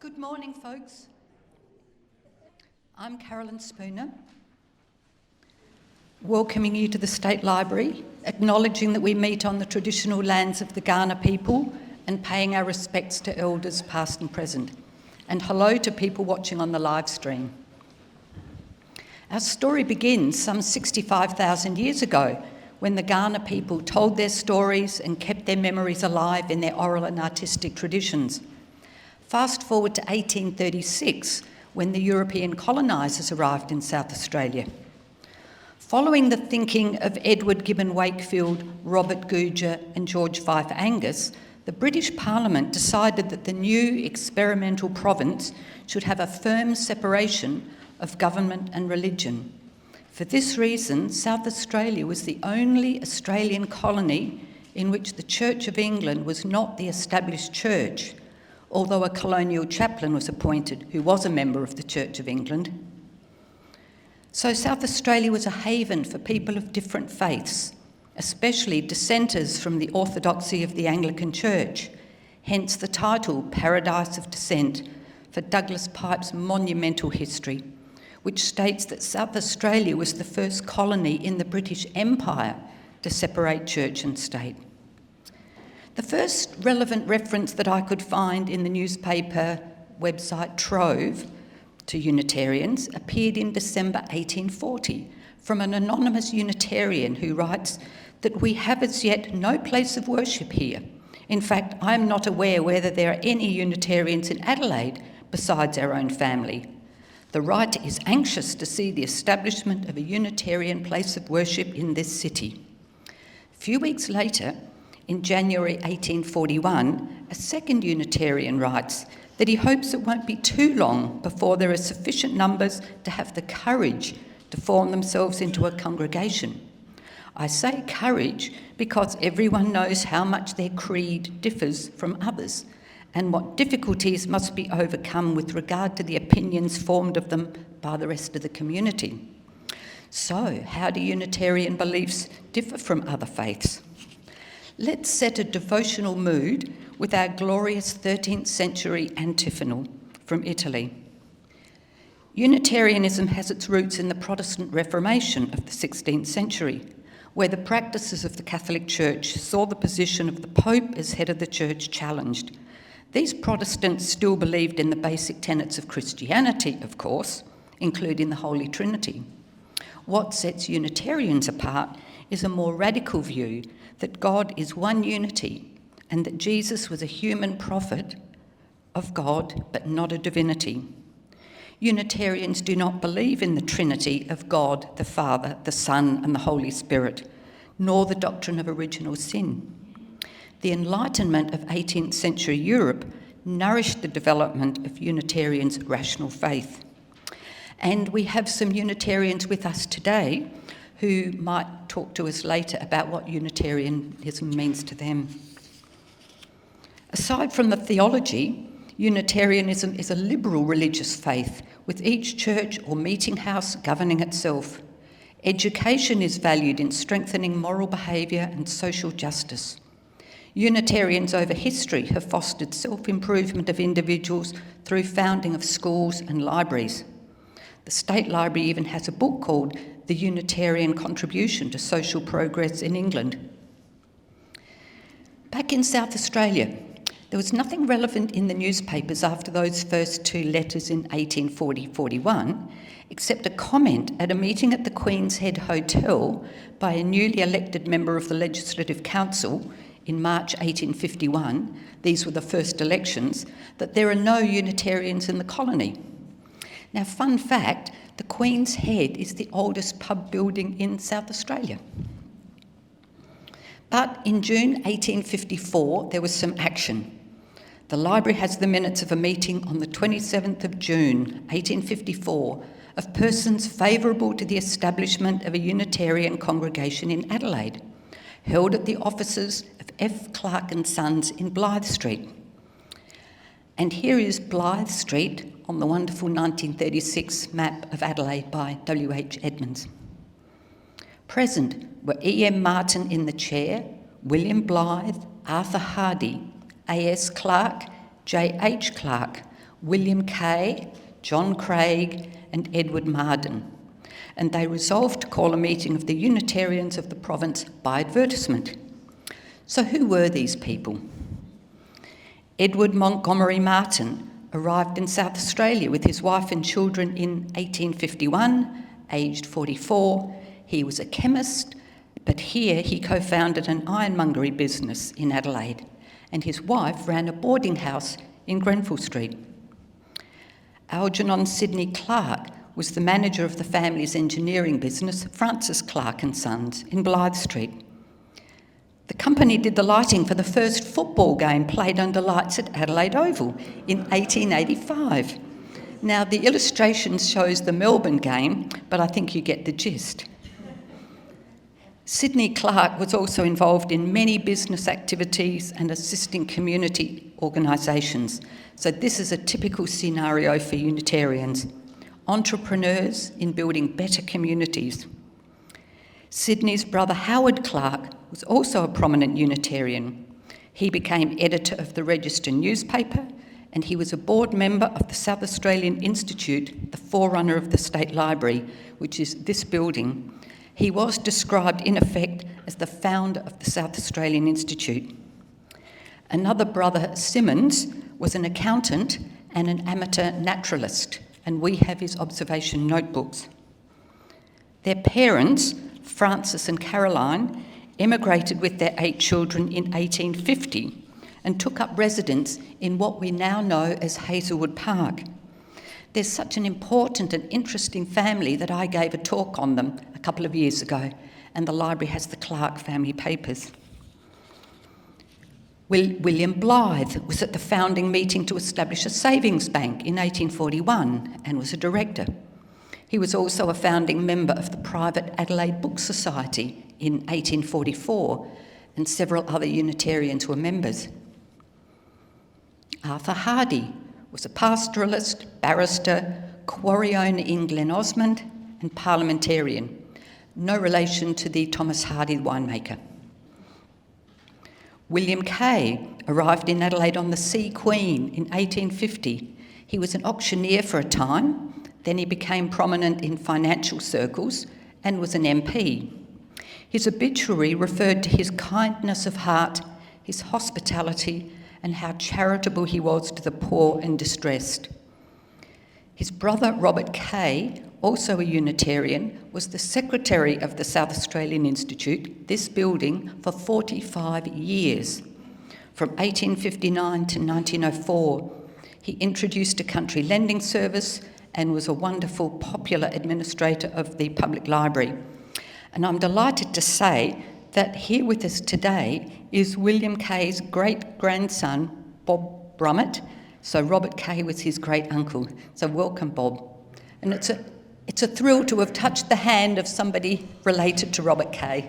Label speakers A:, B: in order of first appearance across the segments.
A: Good morning, folks. I'm Helen Spence, welcoming you to the State Library, acknowledging that we meet on the traditional lands of the Kaurna people and paying our respects to elders past and present. And hello to people watching on the live stream. Our story begins some 65,000 years ago when the Kaurna people told their stories and kept their memories alive in their oral and artistic traditions. Fast forward to 1836, when the European colonisers arrived in South Australia. Following the thinking of Edward Gibbon Wakefield, Robert Gouger and George Fife Angus, the British Parliament decided that the new experimental province should have a firm separation of government and religion. For this reason, South Australia was the only Australian colony in which the Church of England was not the established church, although a colonial chaplain was appointed who was a member of the Church of England. So South Australia was a haven for people of different faiths, especially dissenters from the orthodoxy of the Anglican Church, hence the title Paradise of Dissent for Douglas Pipe's monumental history, which states that South Australia was the first colony in the British Empire to separate church and state. The first relevant reference that I could find in the newspaper website Trove to Unitarians appeared in December 1840 from an anonymous Unitarian who writes that we have as yet no place of worship here. In fact, I am not aware whether there are any Unitarians in Adelaide besides our own family. The writer is anxious to see the establishment of a Unitarian place of worship in this city. A few weeks later, in January 1841, a second Unitarian writes that he hopes it won't be too long before there are sufficient numbers to have the courage to form themselves into a congregation. I say courage because everyone knows how much their creed differs from others and what difficulties must be overcome with regard to the opinions formed of them by the rest of the community. So, how do Unitarian beliefs differ from other faiths? Let's set a devotional mood with our glorious 13th century antiphonal from Italy. Unitarianism has its roots in the Protestant Reformation of the 16th century, where the practices of the Catholic Church saw the position of the Pope as head of the Church challenged. These Protestants still believed in the basic tenets of Christianity, of course, including the Holy Trinity. What sets Unitarians apart is a more radical view that God is one unity and that Jesus was a human prophet of God but not a divinity. Unitarians do not believe in the Trinity of God, the Father, the Son and the Holy Spirit, nor the doctrine of original sin. The Enlightenment of 18th century Europe nourished the development of Unitarians' rational faith. And we have some Unitarians with us today who might talk to us later about what Unitarianism means to them. Aside from the theology, Unitarianism is a liberal religious faith, with each church or meeting house governing itself. Education is valued in strengthening moral behaviour and social justice. Unitarians over history have fostered self-improvement of individuals through founding of schools and libraries. The State Library even has a book called The Unitarian Contribution to Social Progress in England. Back in South Australia, there was nothing relevant in the newspapers after those first two letters in 1840-41, except a comment at a meeting at the Queen's Head Hotel by a newly elected member of the Legislative Council in March 1851, these were the first elections, that there are no Unitarians in the colony. Now, fun fact, the Queen's Head is the oldest pub building in South Australia. But in June 1854, there was some action. The library has the minutes of a meeting on the 27th of June, 1854, of persons favourable to the establishment of a Unitarian congregation in Adelaide, held at the offices of F. Clark and Sons in Blythe Street. And here is Blythe Street on the wonderful 1936 map of Adelaide by W.H. Edmonds. Present were E.M. Martin in the chair, William Blythe, Arthur Hardy, A.S. Clark, J.H. Clark, William Kay, John Craig, and Edward Marden, and they resolved to call a meeting of the Unitarians of the province by advertisement. So who were these people? Edward Montgomery Martin arrived in South Australia with his wife and children in 1851, aged 44. He was a chemist, but here he co-founded an ironmongery business in Adelaide, and his wife ran a boarding house in Grenfell Street. Algernon Sidney Clark was the manager of the family's engineering business, Francis Clark and Sons, in Blythe Street. The company did the lighting for the first football game played under lights at Adelaide Oval in 1885. Now, the illustration shows the Melbourne game, but I think you get the gist. Sidney Clark was also involved in many business activities and assisting community organisations. So this is a typical scenario for Unitarians. Entrepreneurs in building better communities. Sidney's brother Howard Clark was also a prominent Unitarian. He became editor of the Register newspaper, and he was a board member of the South Australian Institute, the forerunner of the State Library, which is this building. He was described, in effect, as the founder of the South Australian Institute. Another brother, Simmons, was an accountant and an amateur naturalist, and we have his observation notebooks. Their parents, Francis and Caroline, emigrated with their 8 children in 1850 and took up residence in what we now know as Hazelwood Park. There's such an important and interesting family that I gave a talk on them a couple of years ago, and the library has the Clark family papers. William Blythe was at the founding meeting to establish a savings bank in 1841 and was a director. He was also a founding member of the private Adelaide Book Society in 1844, and several other Unitarians were members. Arthur Hardy was a pastoralist, barrister, quarry owner in Glen Osmond, and parliamentarian, no relation to the Thomas Hardy winemaker. William Kay arrived in Adelaide on the Sea Queen in 1850. He was an auctioneer for a time, then he became prominent in financial circles and was an MP. His obituary referred to his kindness of heart, his hospitality, and how charitable he was to the poor and distressed. His brother Robert Kay, also a Unitarian, was the secretary of the South Australian Institute, this building, for 45 years. From 1859 to 1904, he introduced a country lending service and was a wonderful, popular administrator of the public library. And I'm delighted to say that here with us today is William Kay's great-grandson, Bob Brummett. So Robert Kay was his great-uncle. So welcome, Bob. And it's a thrill to have touched the hand of somebody related to Robert Kay.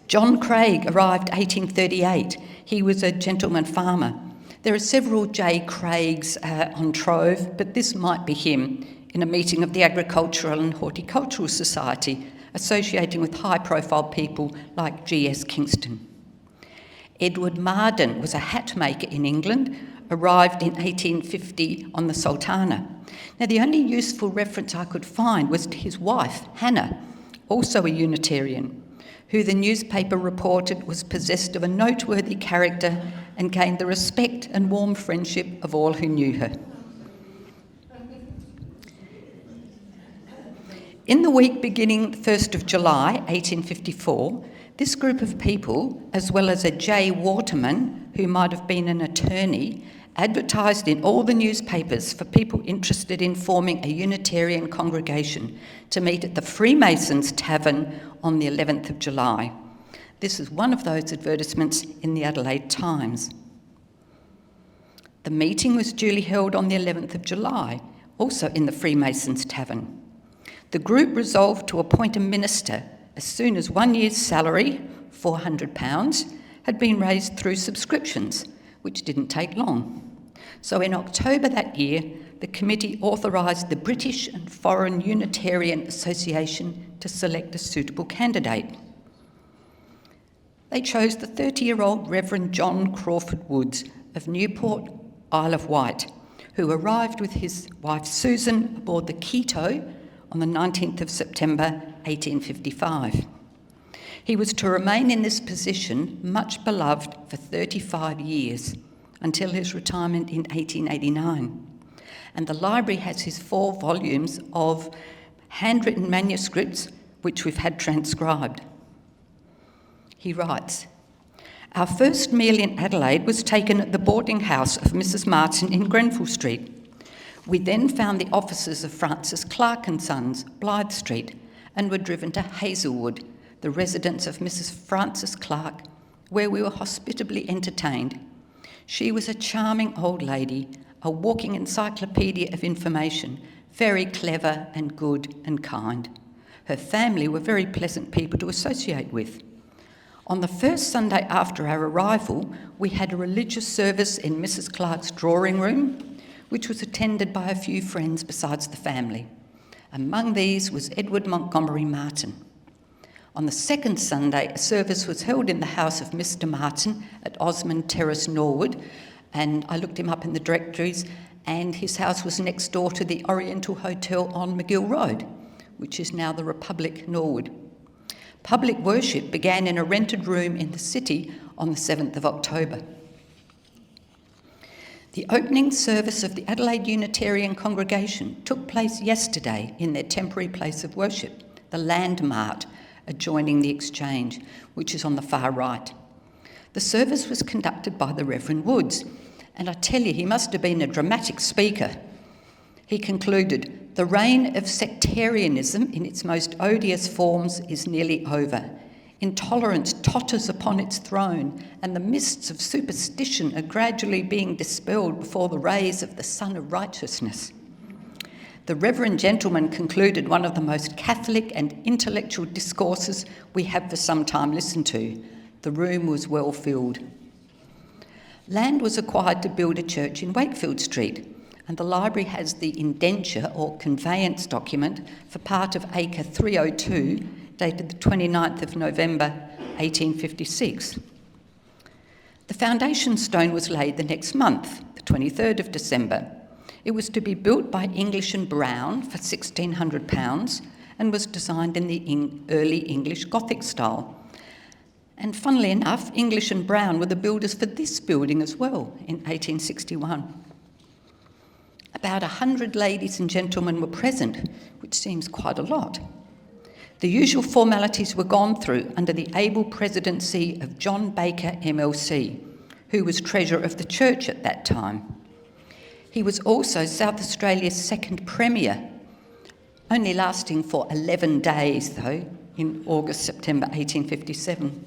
A: John Craig arrived 1838. He was a gentleman farmer. There are several J. Craigs on Trove, but this might be him in a meeting of the Agricultural and Horticultural Society, associating with high-profile people like G.S. Kingston. Edward Marden was a hat maker in England, arrived in 1850 on the Sultana. Now, the only useful reference I could find was to his wife, Hannah, also a Unitarian, who the newspaper reported was possessed of a noteworthy character and gained the respect and warm friendship of all who knew her. In the week beginning 1st of July 1854, this group of people, as well as a J. Waterman, who might have been an attorney, advertised in all the newspapers for people interested in forming a Unitarian congregation to meet at the Freemasons Tavern on the 11th of July. This is one of those advertisements in the Adelaide Times. The meeting was duly held on the 11th of July, also in the Freemasons Tavern. The group resolved to appoint a minister as soon as 1 year's salary, £400, had been raised through subscriptions, which didn't take long. So in October that year, the committee authorised the British and Foreign Unitarian Association to select a suitable candidate. They chose the 30-year-old Reverend John Crawford Woods, of Newport, Isle of Wight, who arrived with his wife Susan aboard the Quito on the 19th of September 1855. He was to remain in this position, much beloved, for 35 years, until his retirement in 1889. And the library has his 4 volumes of handwritten manuscripts, which we've had transcribed. He writes, "Our first meal in Adelaide was taken at the boarding house of Mrs. Martin in Grenfell Street. We then found the offices of Francis Clark and Sons, Blythe Street, and were driven to Hazelwood, the residence of Mrs. Francis Clark, where we were hospitably entertained. She was a charming old lady, a walking encyclopedia of information, very clever and good and kind. Her family were very pleasant people to associate with. On the first Sunday after our arrival, we had a religious service in Mrs. Clark's drawing room, which was attended by a few friends besides the family. Among these was Edward Montgomery Martin. On the second Sunday, a service was held in the house of Mr. Martin at Osmond Terrace, Norwood, and I looked him up in the directories, and his house was next door to the Oriental Hotel on McGill Road, which is now the Republic, Norwood. Public worship began in a rented room in the city on the 7th of October. The opening service of the Adelaide Unitarian congregation took place yesterday in their temporary place of worship, the Landmart, adjoining the Exchange, which is on the far right. The service was conducted by the Reverend Woods, and I tell you, he must have been a dramatic speaker. He concluded, "The reign of sectarianism in its most odious forms is nearly over. Intolerance totters upon its throne, and the mists of superstition are gradually being dispelled before the rays of the sun of righteousness." The reverend gentleman concluded one of the most Catholic and intellectual discourses we have for some time listened to. The room was well filled. Land was acquired to build a church in Wakefield Street, and the library has the indenture or conveyance document for part of acre 302, dated the 29th of November 1856. The foundation stone was laid the next month, the 23rd of December. It was to be built by English and Brown for £1,600 and was designed in the early English Gothic style. And funnily enough, English and Brown were the builders for this building as well in 1861. About 100 ladies and gentlemen were present, which seems quite a lot. The usual formalities were gone through under the able presidency of John Baker MLC, who was treasurer of the church at that time. He was also South Australia's second premier, only lasting for 11 days though, in August-September 1857.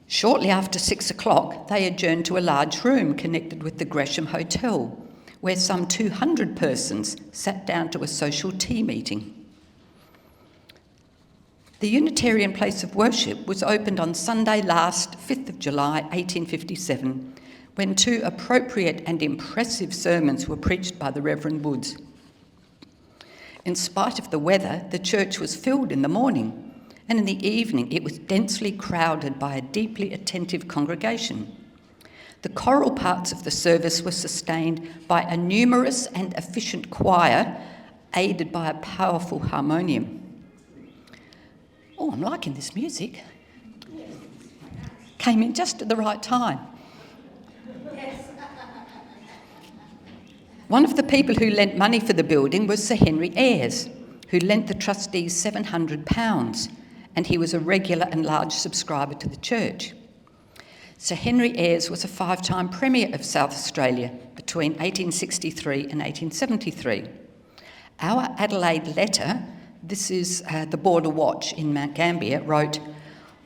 A: Shortly after 6 o'clock, they adjourned to a large room connected with the Gresham Hotel, where some 200 persons sat down to a social tea meeting. The Unitarian place of worship was opened on Sunday last, 5th of July 1857, when 2 appropriate and impressive sermons were preached by the Reverend Woods. In spite of the weather, the church was filled in the morning, and in the evening it was densely crowded by a deeply attentive congregation. The choral parts of the service were sustained by a numerous and efficient choir, aided by a powerful harmonium. Oh, I'm liking this music. Came in just at the right time. One of the people who lent money for the building was Sir Henry Ayers, who lent the trustees £700, and he was a regular and large subscriber to the church. Sir Henry Ayers was a 5-time Premier of South Australia between 1863 and 1873. Our Adelaide letter, this is the Border Watch in Mount Gambier, wrote,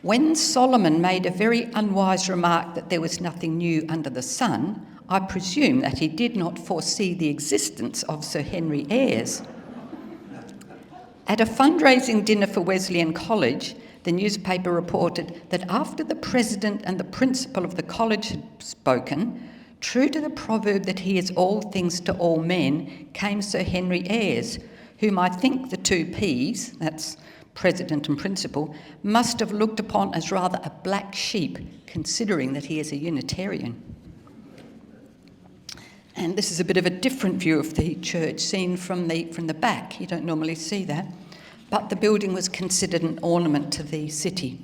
A: "When Solomon made a very unwise remark that there was nothing new under the sun, I presume that he did not foresee the existence of Sir Henry Ayers." At a fundraising dinner for Wesleyan College, the newspaper reported that after the president and the principal of the college had spoken, true to the proverb that he is all things to all men, came Sir Henry Ayers, whom I think the 2 Ps, that's president and principal, must have looked upon as rather a black sheep, considering that he is a Unitarian. And this is a bit of a different view of the church, seen from the back. You don't normally see that. But the building was considered an ornament to the city.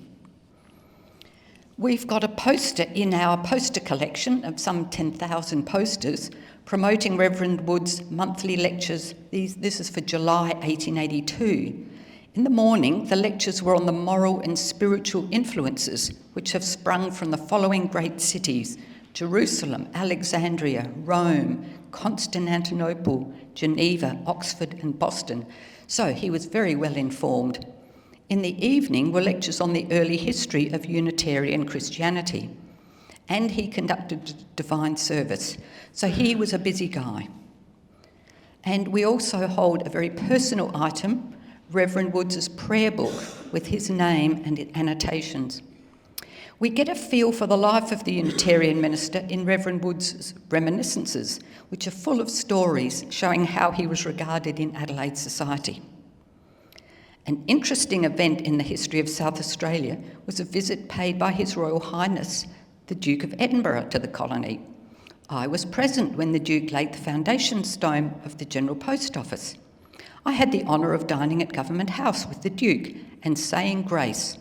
A: We've got a poster in our poster collection of some 10,000 posters promoting Reverend Wood's monthly lectures. This is for July 1882. In the morning, the lectures were on the moral and spiritual influences which have sprung from the following great cities: Jerusalem, Alexandria, Rome, Constantinople, Geneva, Oxford and Boston. So he was very well informed. In the evening were lectures on the early history of Unitarian Christianity, and he conducted divine service. So he was a busy guy. And we also hold a very personal item, Reverend Woods' prayer book with his name and annotations. We get a feel for the life of the Unitarian minister in Reverend Woods' reminiscences, which are full of stories showing how he was regarded in Adelaide society. An interesting event in the history of South Australia was a visit paid by His Royal Highness, the Duke of Edinburgh, to the colony. I was present when the Duke laid the foundation stone of the General Post Office. I had the honour of dining at Government House with the Duke and saying grace.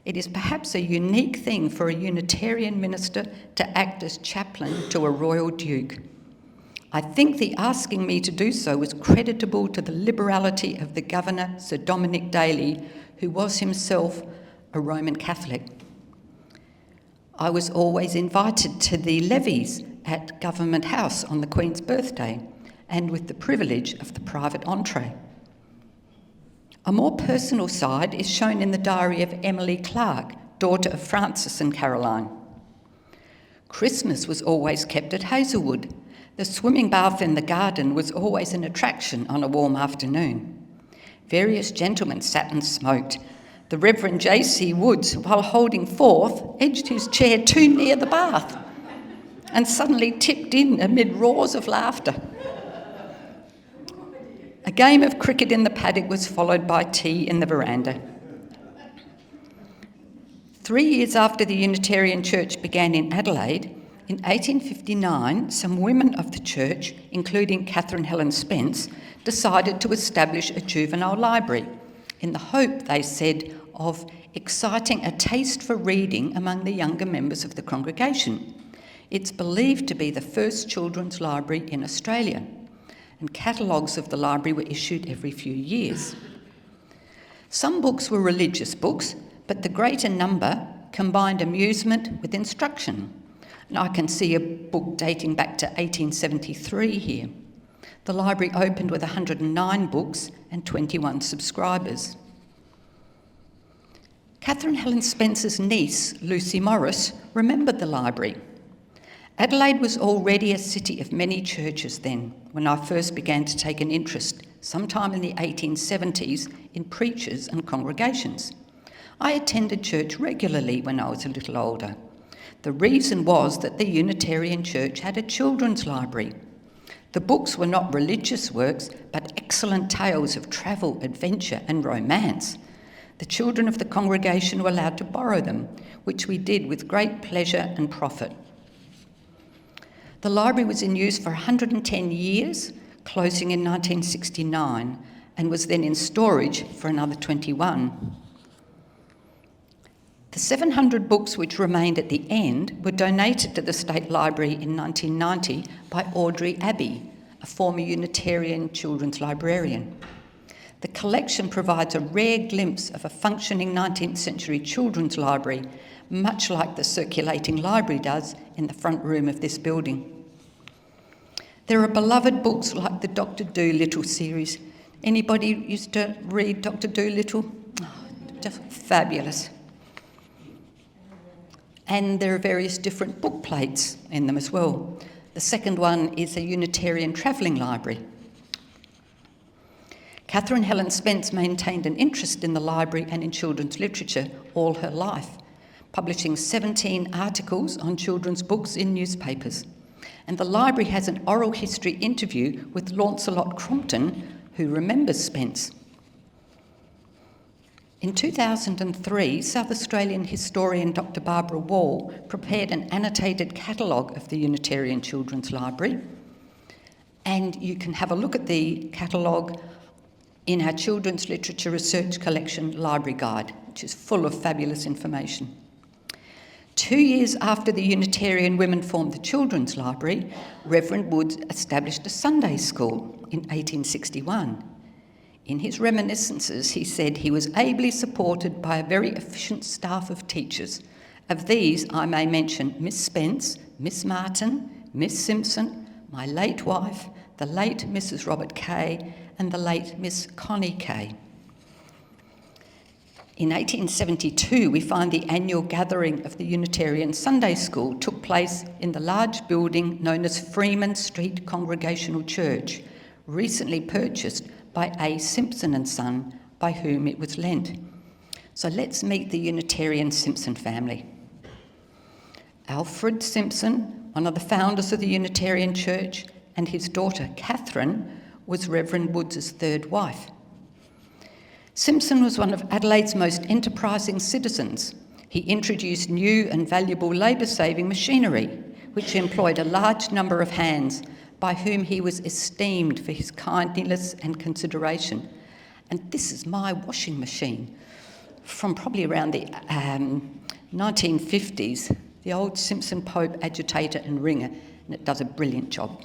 A: It is perhaps a unique thing for a Unitarian minister to act as chaplain to a royal duke. I think the asking me to do so was creditable to the liberality of the Governor, Sir Dominic Daly, who was himself a Roman Catholic. I was always invited to the levees at Government House on the Queen's birthday, and with the privilege of the private entree. A more personal side is shown in the diary of Emily Clark, daughter of Francis and Caroline. Christmas was always kept at Hazelwood. The swimming bath in the garden was always an attraction on a warm afternoon. Various gentlemen sat and smoked. The Reverend J.C. Woods, while holding forth, edged his chair too near the bath and suddenly tipped in amid roars of laughter. A game of cricket in the paddock was followed by tea in the veranda. 3 years after the Unitarian Church began in Adelaide, in 1859, some women of the church, including Helen Spence, decided to establish a juvenile library in the hope, they said, of exciting a taste for reading among the younger members of the congregation. It's believed to be the first children's library in Australia, and catalogues of the library were issued every few years. Some books were religious books, but the greater number combined amusement with instruction. And I can see a book dating back to 1873 here. The library opened with 109 books and 21 subscribers. Helen Spence's niece, Lucy Morris, remembered the library. Adelaide was already a city of many churches then, when I first began to take an interest, sometime in the 1870s, in preachers and congregations. I attended church regularly when I was a little older. The reason was that the Unitarian Church had a children's library. The books were not religious works, but excellent tales of travel, adventure and romance. The children of the congregation were allowed to borrow them, which we did with great pleasure and profit. The library was in use for 110 years, closing in 1969, and was then in storage for another 21. The 700 books which remained at the end were donated to the State Library in 1990 by Audrey Abbey, a former Unitarian children's librarian. The collection provides a rare glimpse of a functioning 19th century children's library, much like the circulating library does in the front room of this building. There are beloved books like the Dr. Dolittle series. Anybody used to read Dr. Dolittle? Oh, just fabulous. And there are various different book plates in them as well. The second one is a Unitarian travelling library. Helen Spence maintained an interest in the library and in children's literature all her life, publishing 17 articles on children's books in newspapers. And the library has an oral history interview with Launcelot Crompton, who remembers Spence. In 2003, South Australian historian Dr. Barbara Wall prepared an annotated catalogue of the Unitarian Children's Library. And you can have a look at the catalogue in our Children's Literature Research Collection Library Guide, which is full of fabulous information. 2 years after the Unitarian women formed the Children's Library, Reverend Woods established a Sunday school in 1861. In his reminiscences, he said he was ably supported by a very efficient staff of teachers. Of these, I may mention Miss Spence, Miss Martin, Miss Simpson, my late wife, the late Mrs. Robert Kay, and the late Miss Connie Kay. In 1872, we find the annual gathering of the Unitarian Sunday School took place in the large building known as Freeman Street Congregational Church, recently purchased by A. Simpson and Son, by whom it was lent. So let's meet the Unitarian Simpson family. Alfred Simpson, one of the founders of the Unitarian Church, and his daughter Catherine was Reverend Woods' third wife. Simpson was one of Adelaide's most enterprising citizens. He introduced new and valuable labour-saving machinery, which employed a large number of hands, by whom he was esteemed for his kindness and consideration. And this is my washing machine from probably around the 1950s, the old Simpson Pope agitator and wringer, and it does a brilliant job.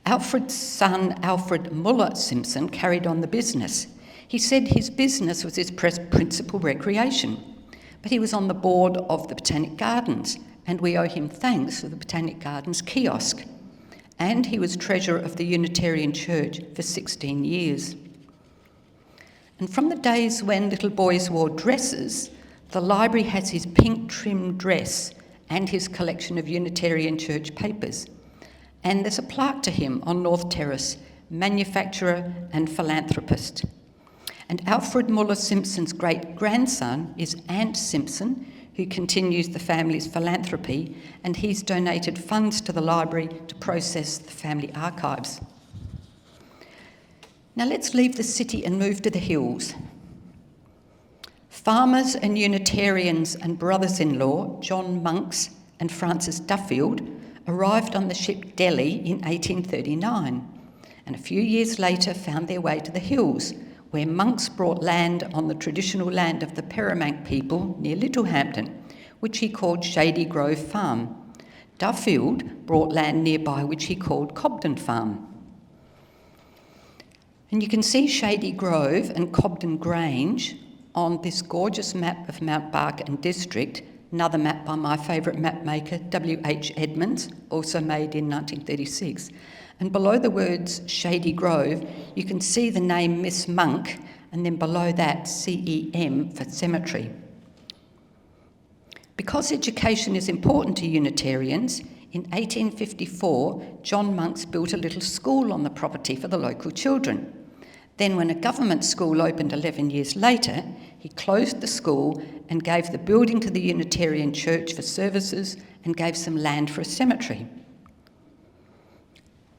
A: Alfred's son, Alfred Muller Simpson, carried on the business. He said his business was his principal recreation, but he was on the board of the Botanic Gardens, and we owe him thanks for the Botanic Gardens kiosk. And he was treasurer of the Unitarian Church for 16 years. And from the days when little boys wore dresses, the library has his pink trim dress and his collection of Unitarian Church papers. And there's a plaque to him on North Terrace, manufacturer and philanthropist. And Alfred Muller Simpson's great-grandson is Ant Simpson, who continues the family's philanthropy, and he's donated funds to the library to process the family archives. Now let's leave the city and move to the hills. Farmers and Unitarians and brothers-in-law, John Monks and Francis Duffield, arrived on the ship Delhi in 1839, and a few years later found their way to the hills, where Monks brought land on the traditional land of the Perrimank people near Littlehampton, which he called Shady Grove Farm. Duffield brought land nearby, which he called Cobden Farm. And you can see Shady Grove and Cobden Grange on this gorgeous map of Mount Barker District, another map by my favourite map maker, W.H. Edmonds, also made in 1936. And below the words Shady Grove, you can see the name Miss Monk, and then below that CEM for cemetery. Because education is important to Unitarians, in 1854, John Monks built a little school on the property for the local children. Then when a government school opened 11 years later, he closed the school and gave the building to the Unitarian Church for services and gave some land for a cemetery.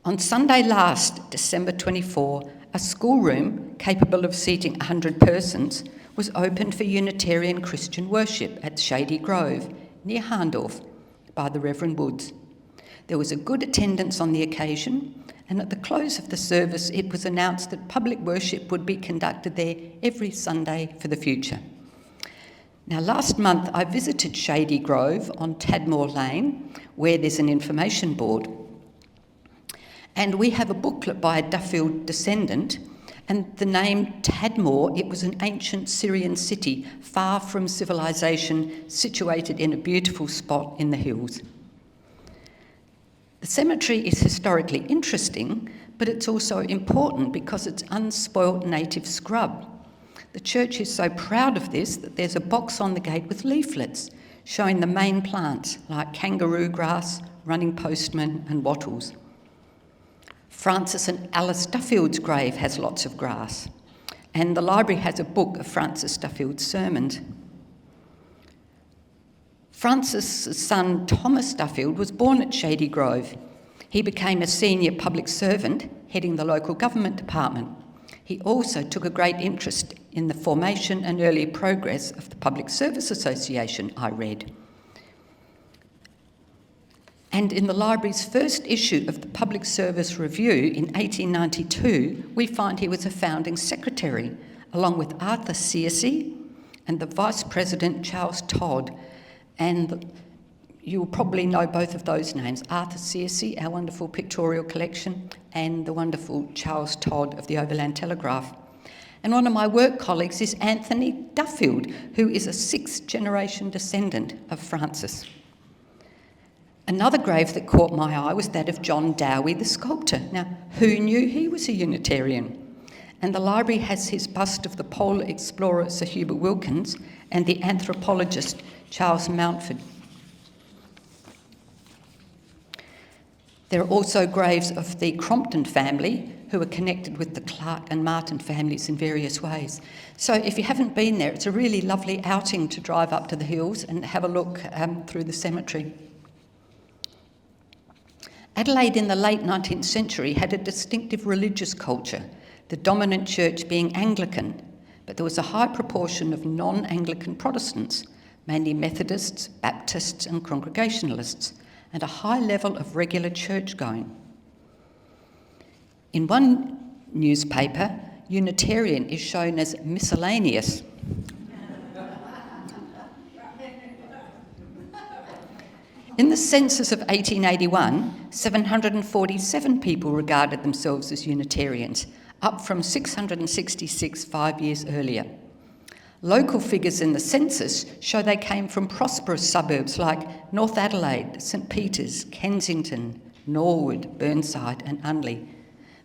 A: On Sunday last, December 24, a schoolroom capable of seating 100 persons was opened for Unitarian Christian worship at Shady Grove, near Harndorf, by the Reverend Woods. There was a good attendance on the occasion, and at the close of the service it was announced that public worship would be conducted there every Sunday for the future. Now, last month I visited Shady Grove on Tadmore Lane, where there's an information board. And we have a booklet by a Duffield descendant, and the name Tadmor, it was an ancient Syrian city far from civilization, situated in a beautiful spot in the hills. The cemetery is historically interesting, but it's also important because it's unspoilt native scrub. The church is so proud of this that there's a box on the gate with leaflets showing the main plants like kangaroo grass, running postman and wattles. Francis and Alice Duffield's grave has lots of grass, and the library has a book of Francis Duffield's sermons. Francis' son Thomas Duffield was born at Shady Grove. He became a senior public servant, heading the local government department. He also took a great interest in the formation and early progress of the Public Service Association, I read. And in the library's first issue of the Public Service Review in 1892, we find he was a founding secretary, along with Arthur Searcy and the Vice President Charles Todd. And you'll probably know both of those names, Arthur Searcy, our wonderful pictorial collection, and the wonderful Charles Todd of the Overland Telegraph. And one of my work colleagues is Anthony Duffield, who is a sixth-generation descendant of Francis. Another grave that caught my eye was that of John Dowie, the sculptor. Now, who knew he was a Unitarian? And the library has his bust of the polar explorer Sir Hubert Wilkins and the anthropologist Charles Mountford. There are also graves of the Crompton family, who are connected with the Clark and Martin families in various ways. So if you haven't been there, it's a really lovely outing to drive up to the hills and have a look through the cemetery. Adelaide in the late 19th century had a distinctive religious culture, the dominant church being Anglican, but there was a high proportion of non-Anglican Protestants, mainly Methodists, Baptists and Congregationalists, and a high level of regular church-going. In one newspaper, Unitarian is shown as miscellaneous. In the census of 1881, 747 people regarded themselves as Unitarians, up from 666 5 years earlier. Local figures in the census show they came from prosperous suburbs like North Adelaide, St Peters, Kensington, Norwood, Burnside and Unley.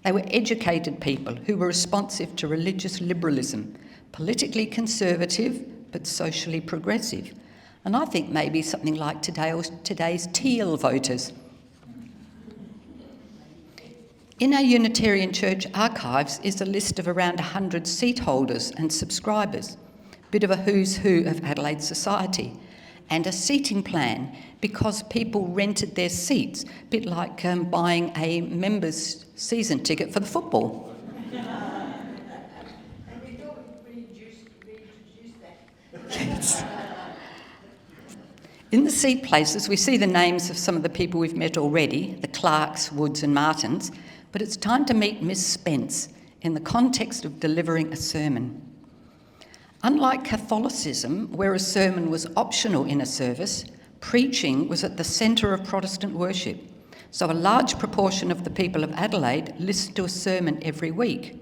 A: They were educated people who were responsive to religious liberalism, politically conservative but socially progressive. And I think maybe something like today's teal voters. In our Unitarian Church archives is a list of around 100 seat holders and subscribers, a bit of a who's who of Adelaide society, and a seating plan because people rented their seats, a bit like buying a member's season ticket for the football.
B: And we thought we reintroduced that.
A: Yes. In the seat places, we see the names of some of the people we've met already, the Clarks, Woods and Martins, but it's time to meet Miss Spence in the context of delivering a sermon. Unlike Catholicism, where a sermon was optional in a service, preaching was at the centre of Protestant worship, so a large proportion of the people of Adelaide listened to a sermon every week.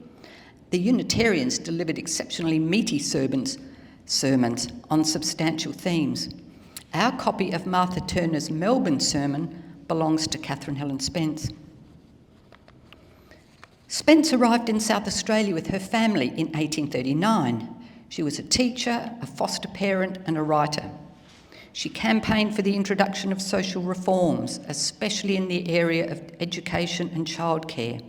A: The Unitarians delivered exceptionally meaty sermons on substantial themes. Our copy of Martha Turner's Melbourne sermon belongs to Catherine Helen Spence. Spence arrived in South Australia with her family in 1839. She was a teacher, a foster parent and a writer. She campaigned for the introduction of social reforms, especially in the area of education and childcare.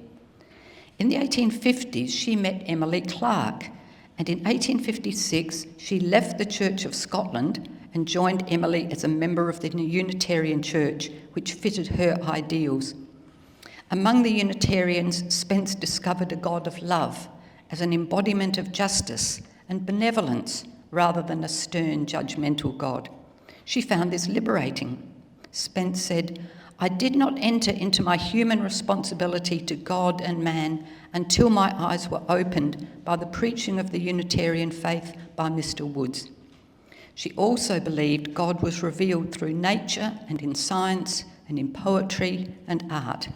A: In the 1850s, she met Emily Clark, and in 1856, she left the Church of Scotland and joined Emily as a member of the Unitarian Church, which fitted her ideals. Among the Unitarians, Spence discovered a God of love as an embodiment of justice and benevolence rather than a stern, judgmental God. She found this liberating. Spence said, "I did not enter into my human responsibility to God and man until my eyes were opened by the preaching of the Unitarian faith by Mr. Woods." She also believed God was revealed through nature and in science and in poetry and art.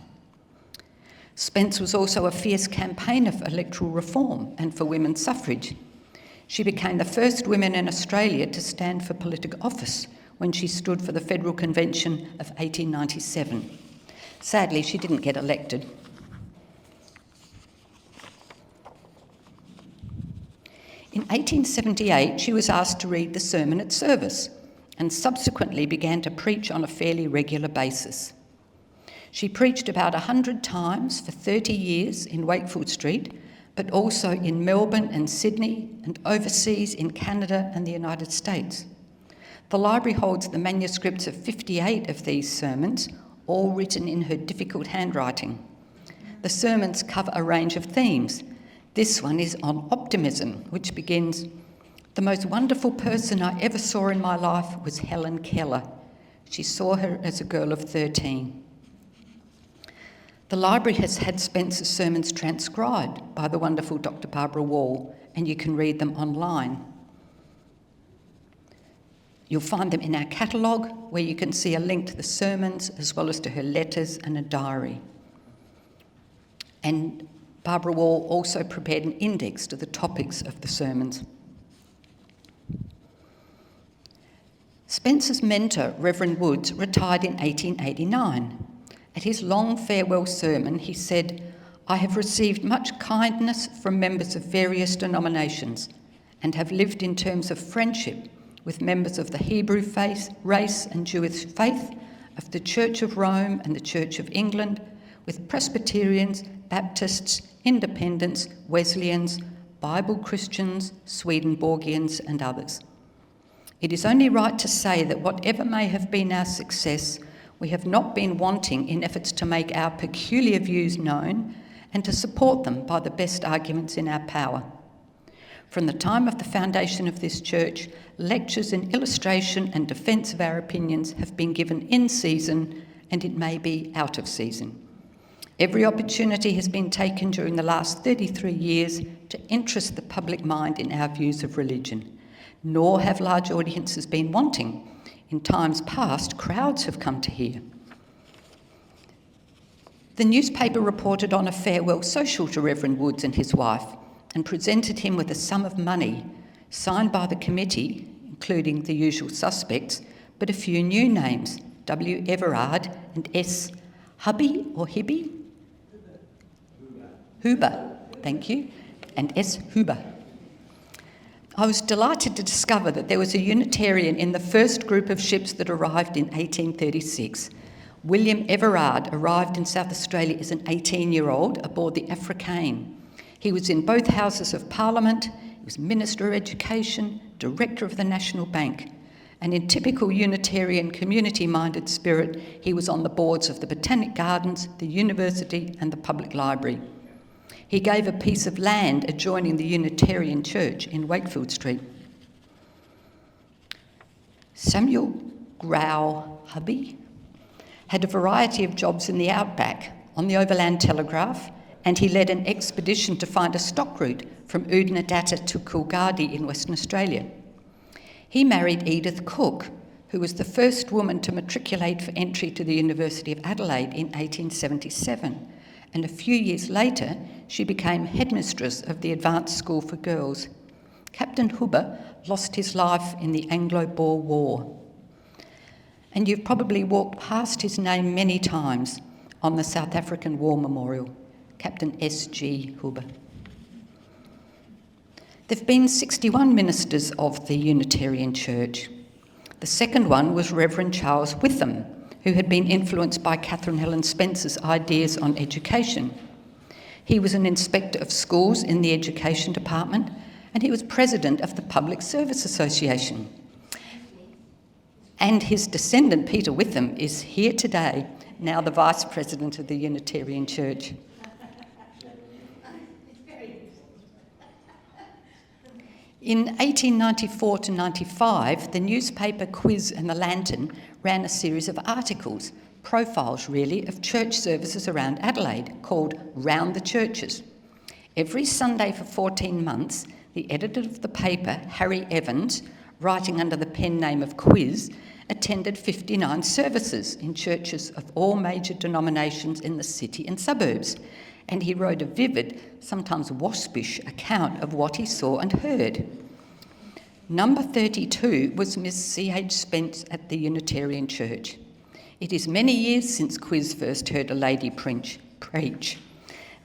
A: Spence was also a fierce campaigner for electoral reform and for women's suffrage. She became the first woman in Australia to stand for political office when she stood for the Federal Convention of 1897. Sadly, she didn't get elected. In 1878, she was asked to read the sermon at service and subsequently began to preach on a fairly regular basis. She preached about 100 times for 30 years in Wakefield Street, but also in Melbourne and Sydney and overseas in Canada and the United States. The library holds the manuscripts of 58 of these sermons, all written in her difficult handwriting. The sermons cover a range of themes. This one is on optimism, which begins, "The most wonderful person I ever saw in my life was Helen Keller. She saw her as a girl of 13. The library has had Spence's sermons transcribed by the wonderful Dr. Barbara Wall, and you can read them online. You'll find them in our catalogue, where you can see a link to the sermons as well as to her letters and a diary. And Barbara Wall also prepared an index to the topics of the sermons. Spence's mentor, Reverend Woods, retired in 1889. At his long farewell sermon, he said, "I have received much kindness from members of various denominations and have lived in terms of friendship with members of the Hebrew faith, race and Jewish faith, of the Church of Rome and the Church of England, with Presbyterians, Baptists, Independents, Wesleyans, Bible Christians, Swedenborgians and others. It is only right to say that whatever may have been our success, we have not been wanting in efforts to make our peculiar views known and to support them by the best arguments in our power. From the time of the foundation of this church, lectures in illustration and defence of our opinions have been given in season, and it may be out of season. Every opportunity has been taken during the last 33 years to interest the public mind in our views of religion. Nor have large audiences been wanting. In times past, crowds have come to hear. The newspaper reported on a farewell social to Reverend Woods and his wife and presented him with a sum of money signed by the committee, including the usual suspects, but a few new names, W. Everard and S. Hubby or Hibby? Huber, thank you, and S. Huber. I was delighted to discover that there was a Unitarian in the first group of ships that arrived in 1836. William Everard arrived in South Australia as an 18-year-old aboard the Africaine. He was in both Houses of Parliament, he was Minister of Education, Director of the National Bank, and in typical Unitarian community-minded spirit, he was on the boards of the Botanic Gardens, the University and the Public Library. He gave a piece of land adjoining the Unitarian Church in Wakefield Street. Samuel Grau Hubby had a variety of jobs in the outback, on the Overland Telegraph, and he led an expedition to find a stock route from Oodnadatta to Coolgardie in Western Australia. He married Edith Cook, who was the first woman to matriculate for entry to the University of Adelaide in 1877. And a few years later, she became headmistress of the Advanced School for Girls. Captain Huber lost his life in the Anglo-Boer War. And you've probably walked past his name many times on the South African War Memorial, Captain S.G. Huber. There have been 61 ministers of the Unitarian Church. The second one was Reverend Charles Witham, who had been influenced by Catherine Helen Spence's ideas on education. He was an inspector of schools in the education department, and he was president of the Public Service Association. And his descendant, Peter Witham, is here today, now the vice president of the Unitarian Church. In 1894 to 95, the newspaper Quiz and the Lantern ran a series of articles, profiles really, of church services around Adelaide, called Round the Churches. Every Sunday for 14 months, the editor of the paper, Harry Evans, writing under the pen name of Quiz, attended 59 services in churches of all major denominations in the city and suburbs, and he wrote a vivid, sometimes waspish account of what he saw and heard. Number 32 was Miss C.H. Spence at the Unitarian Church. It is many years since Quiz first heard a lady preach.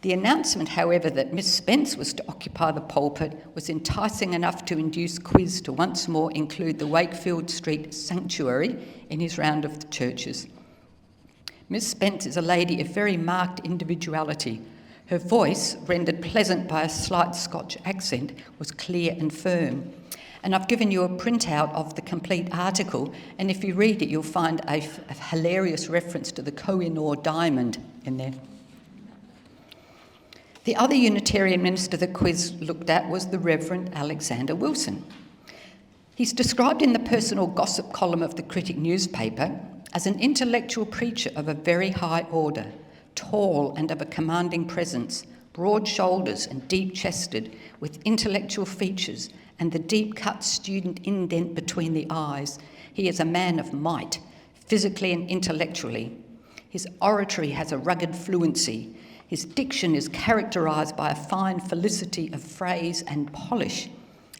A: The announcement, however, that Miss Spence was to occupy the pulpit was enticing enough to induce Quiz to once more include the Wakefield Street Sanctuary in his round of the churches. Miss Spence is a lady of very marked individuality. Her voice, rendered pleasant by a slight Scotch accent, was clear and firm. And I've given you a printout of the complete article, and if you read it, you'll find a hilarious reference to the Koh-i-Noor diamond in there. The other Unitarian minister the Quiz looked at was the Reverend Alexander Wilson. He's described in the personal gossip column of the Critic newspaper as an intellectual preacher of a very high order, tall and of a commanding presence, broad shoulders and deep-chested, with intellectual features and the deep-cut student indent between the eyes, he is a man of might, physically and intellectually. His oratory has a rugged fluency. His diction is characterised by a fine felicity of phrase and polish,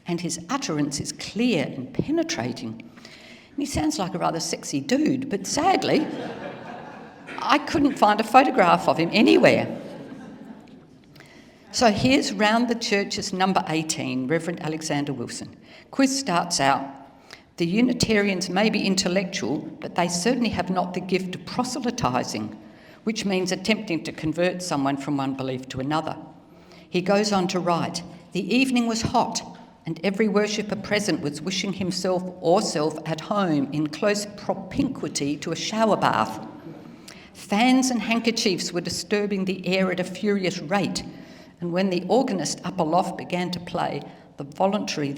A: and his utterance is clear and penetrating. And he sounds like a rather sexy dude, but sadly, I couldn't find a photograph of him anywhere. So here's Round the Church's number 18, Reverend Alexander Wilson. Quiz starts out, the Unitarians may be intellectual, but they certainly have not the gift of proselytising, which means attempting to convert someone from one belief to another. He goes on to write, the evening was hot, and every worshipper present was wishing himself or self at home in close propinquity to a shower bath. Fans and handkerchiefs were disturbing the air at a furious rate, and when the organist up aloft began to play the voluntary,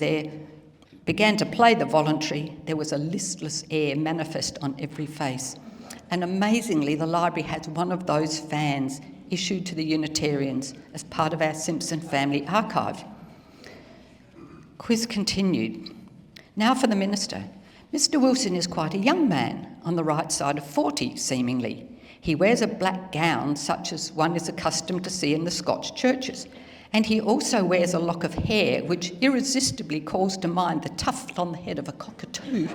A: there was a listless air manifest on every face. And amazingly, the library has one of those fans issued to the Unitarians as part of our Simpson family archive. Quiz continued. Now for the minister. Mr. Wilson is quite a young man, on the right side of 40, seemingly. He wears a black gown such as one is accustomed to see in the Scotch churches, and he also wears a lock of hair which irresistibly calls to mind the tuft on the head of a cockatoo.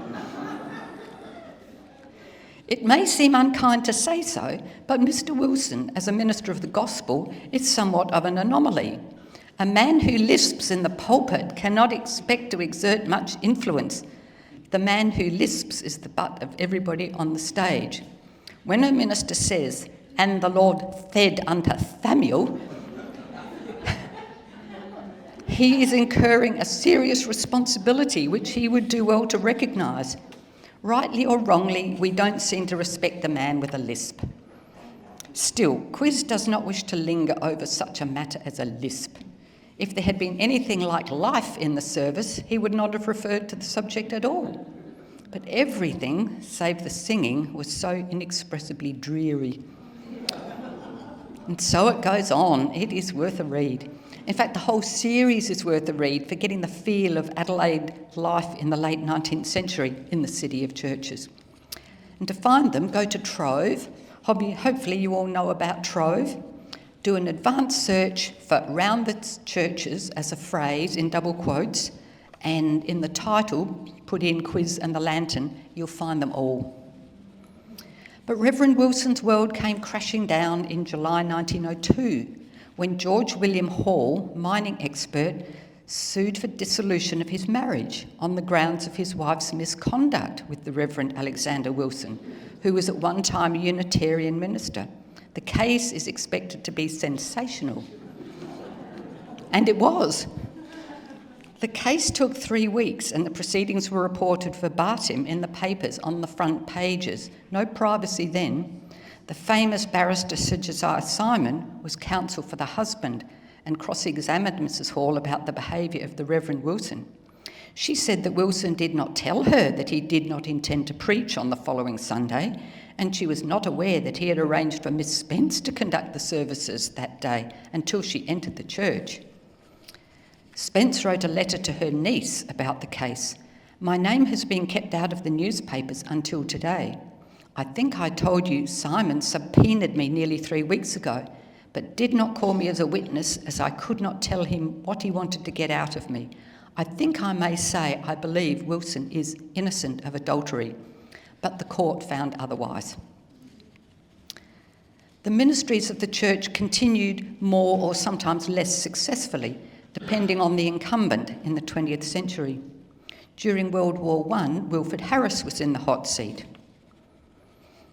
A: It may seem unkind to say so, but Mr. Wilson, as a minister of the gospel, is somewhat of an anomaly. A man who lisps in the pulpit cannot expect to exert much influence. The man who lisps is the butt of everybody on the stage. When a minister says, and the Lord said unto Samuel, he is incurring a serious responsibility which he would do well to recognise. Rightly or wrongly, we don't seem to respect the man with a lisp. Still, Quiz does not wish to linger over such a matter as a lisp. If there had been anything like life in the service, he would not have referred to the subject at all. But everything, save the singing, was so inexpressibly dreary. And so it goes on. It is worth a read. In fact, the whole series is worth a read for getting the feel of Adelaide life in the late 19th century in the city of churches. And to find them, go to Trove. Hopefully you all know about Trove. Do an advanced search for Round the Churches as a phrase in double quotes, and in the title, put in Quiz and the Lantern, you'll find them all. But Reverend Wilson's world came crashing down in July 1902, when George William Hall, mining expert, sued for dissolution of his marriage on the grounds of his wife's misconduct with the Reverend Alexander Wilson, who was at one time a Unitarian minister. The case is expected to be sensational. And it was. The case took 3 weeks and the proceedings were reported verbatim in the papers on the front pages. No privacy then. The famous barrister Sir Josiah Simon was counsel for the husband and cross-examined Mrs. Hall about the behaviour of the Reverend Wilson. She said that Wilson did not tell her that he did not intend to preach on the following Sunday, and she was not aware that he had arranged for Miss Spence to conduct the services that day until she entered the church. Spence wrote a letter to her niece about the case. My name has been kept out of the newspapers until today. I think I told you Simon subpoenaed me nearly 3 weeks ago, but did not call me as a witness as I could not tell him what he wanted to get out of me. I think I may say I believe Wilson is innocent of adultery, but the court found otherwise. The ministries of the church continued more or sometimes less successfully, depending on the incumbent in the 20th century. During World War I, Wilfred Harris was in the hot seat.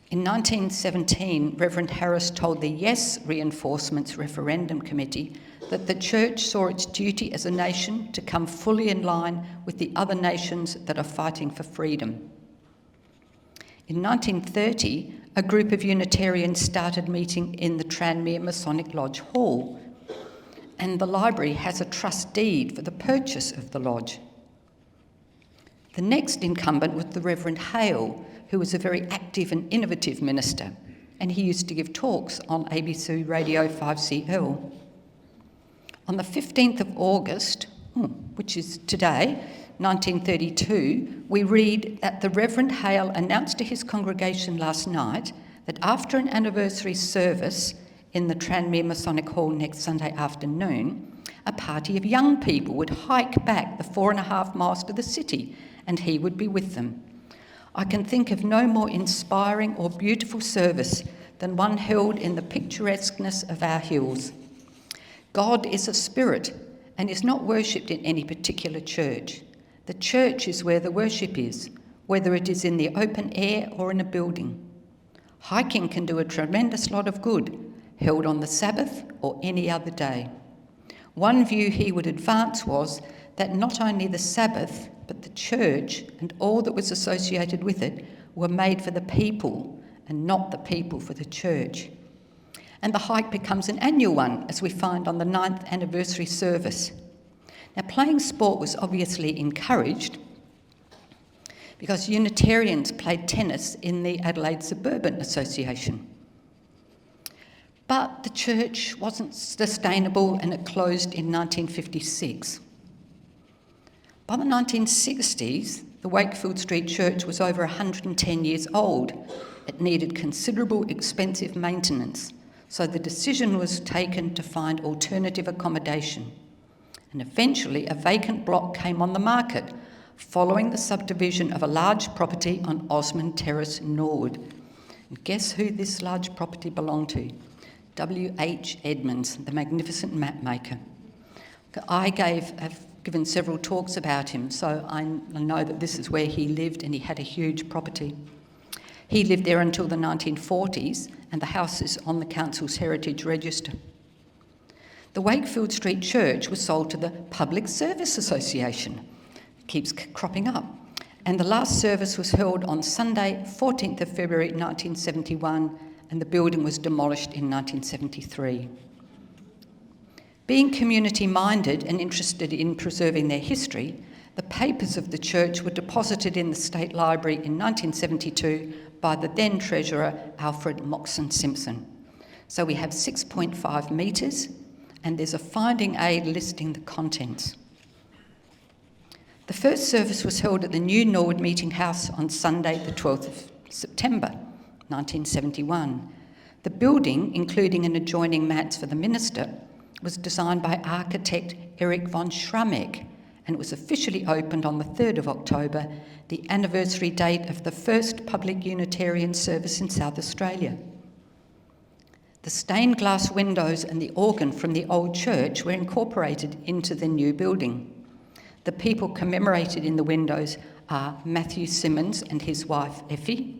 A: In 1917, Reverend Harris told the Yes Reinforcements Referendum Committee that the church saw its duty as a nation to come fully in line with the other nations that are fighting for freedom. In 1930, a group of Unitarians started meeting in the Tranmere Masonic Lodge Hall, and the library has a trust deed for the purchase of the lodge. The next incumbent was the Reverend Hale, who was a very active and innovative minister, and he used to give talks on ABC Radio 5CL. On the 15th of August, which is today, 1932, we read that the Reverend Hale announced to his congregation last night that after an anniversary service in the Tranmere Masonic Hall next Sunday afternoon, a party of young people would hike back the 4.5 miles to the city, and he would be with them. I can think of no more inspiring or beautiful service than one held in the picturesqueness of our hills. God is a spirit and is not worshipped in any particular church. The church is where the worship is, whether it is in the open air or in a building. Hiking can do a tremendous lot of good, held on the Sabbath or any other day. One view he would advance was that not only the Sabbath, but the church and all that was associated with it were made for the people and not the people for the church. And the hike becomes an annual one, as we find on the 9th anniversary service. Now, playing sport was obviously encouraged because Unitarians played tennis in the Adelaide Suburban Association. But the church wasn't sustainable and it closed in 1956. By the 1960s, the Wakefield Street Church was over 110 years old. It needed considerable expensive maintenance, so the decision was taken to find alternative accommodation. And eventually a vacant block came on the market, following the subdivision of a large property on Osmond Terrace, Norwood. And guess who this large property belonged to? W.H. Edmonds, the magnificent map maker. I've given several talks about him, so I know that this is where he lived, and he had a huge property. He lived there until the 1940s, and the house is on the council's heritage register. The Wakefield Street Church was sold to the Public Service Association. It keeps cropping up. And the last service was held on Sunday, 14th of February 1971, and the building was demolished in 1973. Being community-minded and interested in preserving their history, the papers of the church were deposited in the State Library in 1972 by the then Treasurer, Alfred Moxon Simpson. So we have 6.5 metres, and there's a finding aid listing the contents. The first service was held at the new Norwood Meeting House on Sunday, the 12th of September, 1971. The building, including an adjoining manse for the minister, was designed by architect Erich von Schrammeck, and it was officially opened on the 3rd of October, the anniversary date of the first public Unitarian service in South Australia. The stained glass windows and the organ from the old church were incorporated into the new building. The people commemorated in the windows are Matthew Simmons and his wife Effie,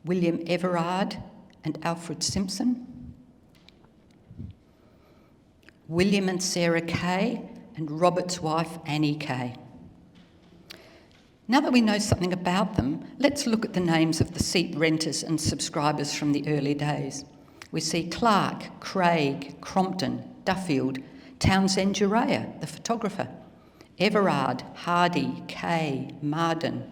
A: William Everard and Alfred Simpson, William and Sarah Kay, and Robert's wife Annie Kay. Now that we know something about them, let's look at the names of the seat renters and subscribers from the early days. We see Clark, Craig, Crompton, Duffield, Townsend Urea, the photographer, Everard, Hardy, Kay, Martin,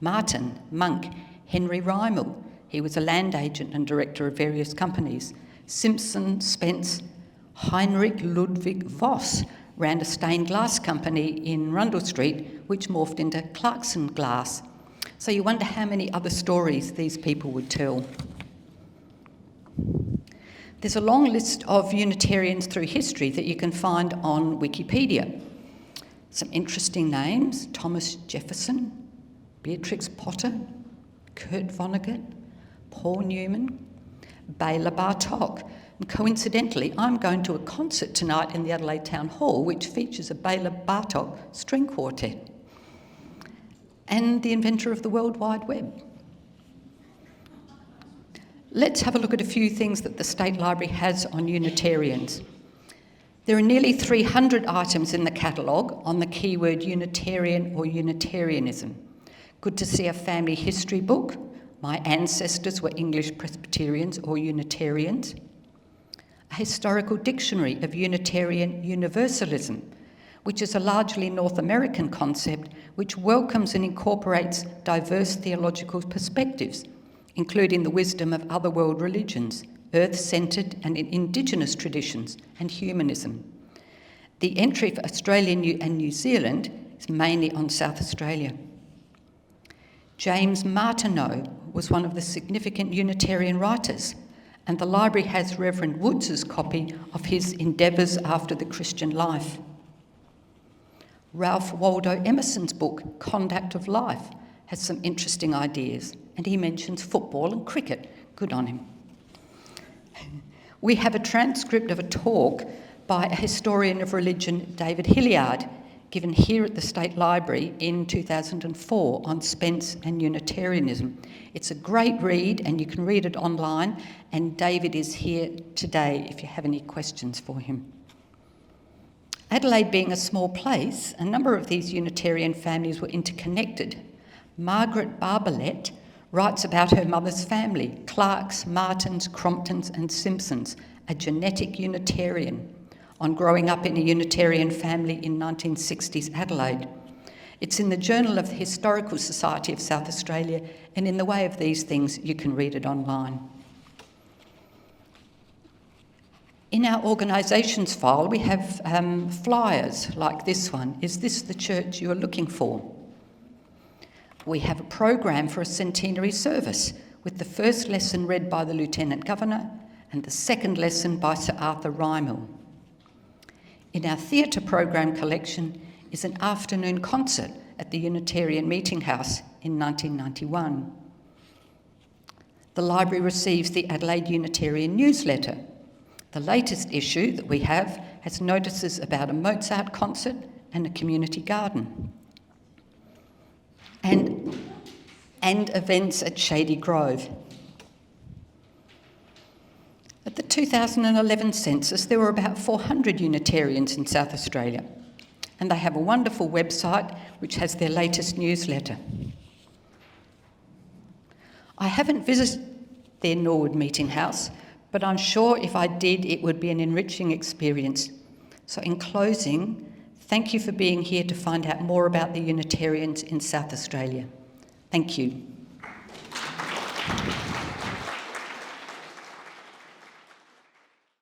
A: Monk, Henry Rymill, he was a land agent and director of various companies, Simpson, Spence, Heinrich Ludwig Voss ran a stained glass company in Rundle Street, which morphed into Clarkson Glass. So you wonder how many other stories these people would tell. There's a long list of Unitarians through history that you can find on Wikipedia. Some interesting names: Thomas Jefferson, Beatrix Potter, Kurt Vonnegut, Paul Newman, Bela Bartok. And coincidentally, I'm going to a concert tonight in the Adelaide Town Hall which features a Bela Bartok string quartet, and the inventor of the World Wide Web. Let's have a look at a few things that the State Library has on Unitarians. There are nearly 300 items in the catalogue on the keyword Unitarian or Unitarianism. Good to see a family history book. My ancestors were English Presbyterians or Unitarians. A historical dictionary of Unitarian Universalism, which is a largely North American concept which welcomes and incorporates diverse theological perspectives, including the wisdom of other world religions, earth-centred and indigenous traditions, and humanism. The entry for Australia and New Zealand is mainly on South Australia. James Martineau was one of the significant Unitarian writers, and the library has Reverend Woods's copy of his Endeavours After the Christian Life. Ralph Waldo Emerson's book, Conduct of Life, has some interesting ideas, and he mentions football and cricket. Good on him. We have a transcript of a talk by a historian of religion, David Hilliard, given here at the State Library in 2004 on Spence and Unitarianism. It's a great read, and you can read it online, and David is here today if you have any questions for him. Adelaide being a small place, a number of these Unitarian families were interconnected. Margaret Barbalet writes about her mother's family, Clarks, Martins, Cromptons and Simpsons, a genetic Unitarian, on growing up in a Unitarian family in 1960s Adelaide. It's in the Journal of the Historical Society of South Australia, and in the way of these things, you can read it online. In our organisations file, we have flyers like this one. Is this the church you are looking for? We have a program for a centenary service, with the first lesson read by the Lieutenant Governor and the second lesson by Sir Arthur Rymill. In our theatre program collection is an afternoon concert at the Unitarian Meeting House in 1991. The library receives the Adelaide Unitarian newsletter. The latest issue that we have has notices about a Mozart concert and a community garden, and events at Shady Grove. At the 2011 census, there were about 400 Unitarians in South Australia, and they have a wonderful website which has their latest newsletter. I haven't visited their Norwood Meeting House, but I'm sure if I did, it would be an enriching experience. So in closing, thank you for being here to find out more about the Unitarians in South Australia. Thank you.